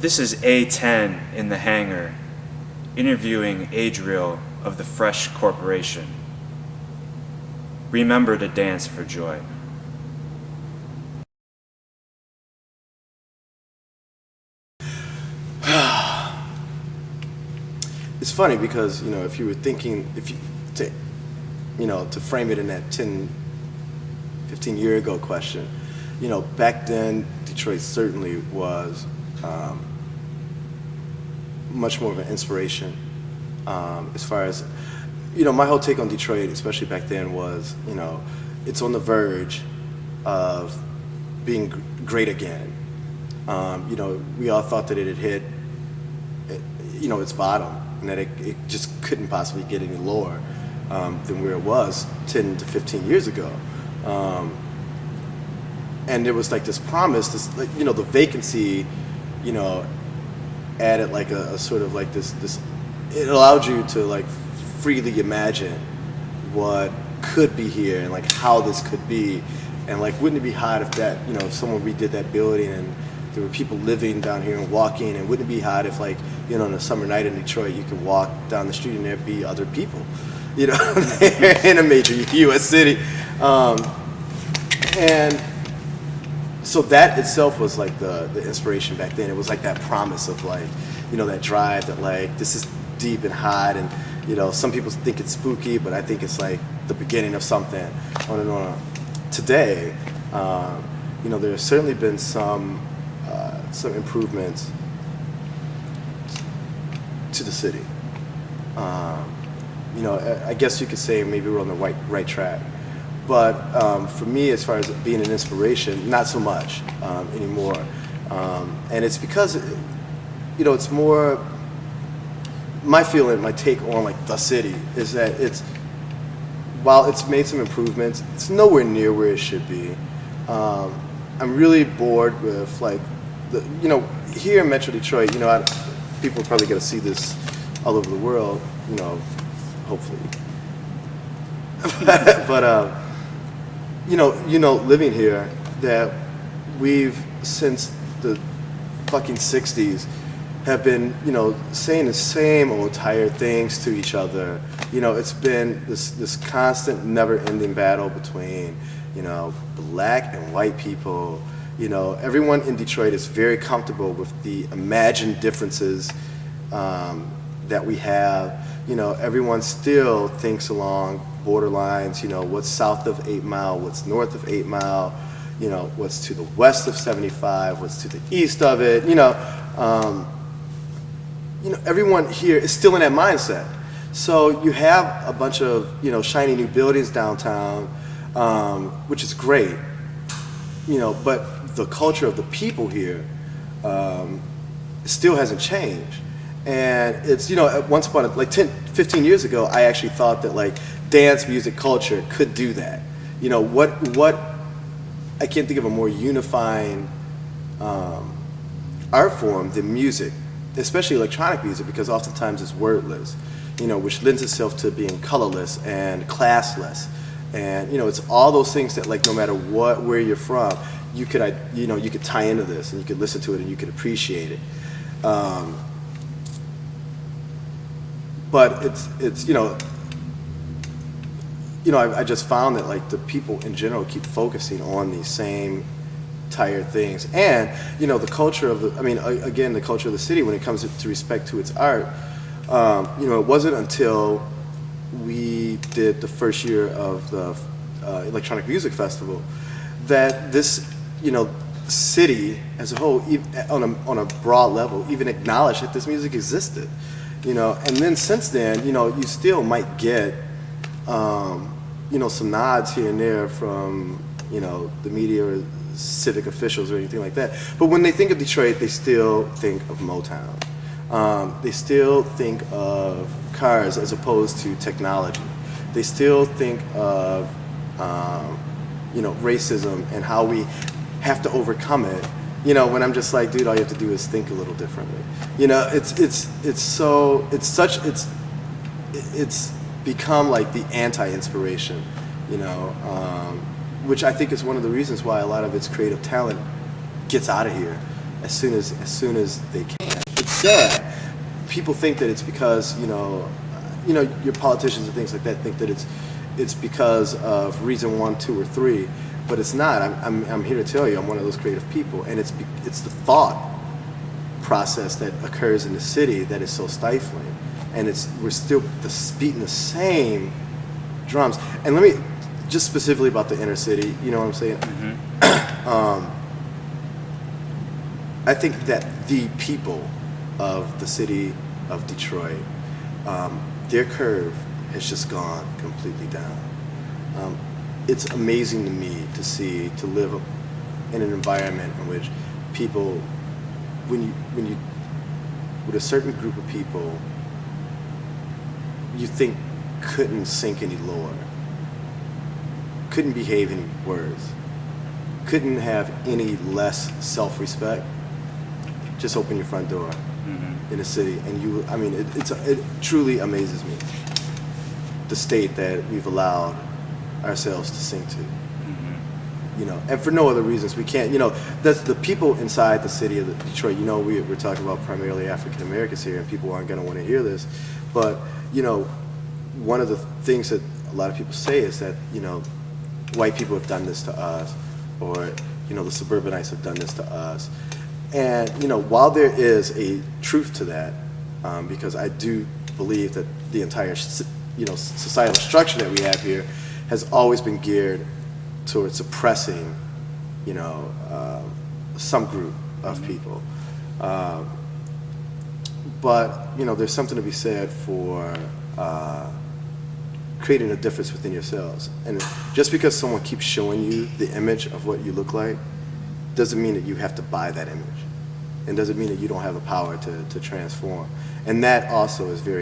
This is A10 in the hangar, interviewing Adriel of the Fresh Corporation. Remember to dance for joy. It's funny because, if you were thinking, to frame it in that 10, 15 year ago question, back then Detroit certainly was much more of an inspiration as far as, my whole take on Detroit, especially back then, was, it's on the verge of being great again. We all thought that it had hit, its bottom, and that it just couldn't possibly get any lower than where it was 10 to 15 years ago. And there was like this promise, the vacancy, added like a sort of like this, it allowed you to like freely imagine what could be here and like how this could be. And like, wouldn't it be hot if that, if someone redid that building and there were people living down here and walking, and wouldn't it be hot if like, on a summer night in Detroit, you could walk down the street and there'd be other people, in a major U.S. city. And so that itself was like the inspiration back then. It was like that promise of like, that drive that like, this is deep and hot, and, some people think it's spooky, but I think it's like the beginning of something, on and on. Today, there has certainly been some improvements to the city. I guess you could say maybe we're on the right track. But for me, as far as being an inspiration, not so much anymore. And it's because, it's more, my feeling, my take on like the city is that while it's made some improvements, it's nowhere near where it should be. I'm really bored with like, here in Metro Detroit, people are probably going to see this all over the world, hopefully. But living here, that we've, since the fucking 60s, have been, saying the same old tired things to each other. It's been this constant, never-ending battle between, black and white people. Everyone in Detroit is very comfortable with the imagined differences that we have. Everyone still thinks along borderlines, what's south of 8 Mile, what's north of 8 Mile, what's to the west of 75, what's to the east of it, everyone here is still in that mindset. So you have a bunch of, shiny new buildings downtown, which is great, but the culture of the people here still hasn't changed. And it's, once upon like 10, 15 years ago, I actually thought that like dance music culture could do that. What I can't think of a more unifying art form than music, especially electronic music, because oftentimes it's wordless, which lends itself to being colorless and classless. And, it's all those things that like, no matter where you're from, you could tie into this and you could listen to it and you could appreciate it. But it's I just found that like the people in general keep focusing on these same tired things, and the culture of the culture of the city when it comes to respect to its art. It wasn't until we did the first year of the Electronic Music Festival that this city as a whole, on a broad level, even acknowledged that this music existed. And then since then, you still might get, some nods here and there from, the media or civic officials or anything like that. But when they think of Detroit, they still think of Motown. They still think of cars as opposed to technology. They still think of, racism and how we have to overcome it. When I'm just like, dude, all you have to do is think a little differently. It's become like the anti-inspiration, which I think is one of the reasons why a lot of its creative talent gets out of here as soon as they can. It's sad. People think that it's because your politicians and things like that think that it's because of reason 1, 2, or 3, but it's not. I'm here to tell you I'm one of those creative people, and it's the thought process that occurs in the city that is so stifling, and we're still beating the same drums. And let me just specifically about the inner city. You know what I'm saying? Mm-hmm. I think that the people of the city of Detroit, their curve has just gone completely down. It's amazing to me to live in an environment in which people, with a certain group of people, you think couldn't sink any lower, couldn't behave any worse, couldn't have any less self-respect. Just open your front door in a city, and it truly amazes me the state that we've allowed ourselves to sink to. And for no other reasons. We can't, that's the people inside the city of Detroit. We're talking about primarily African Americans here, and people aren't going to want to hear this, but one of the things that a lot of people say is that white people have done this to us, or the suburbanites have done this to us. And while there is a truth to that, because I do believe that the entire societal structure that we have here has always been geared towards suppressing some group of people. But there's something to be said for creating a difference within yourselves. And just because someone keeps showing you the image of what you look like doesn't mean that you have to buy that image, and doesn't mean that you don't have the power to transform. And that also is very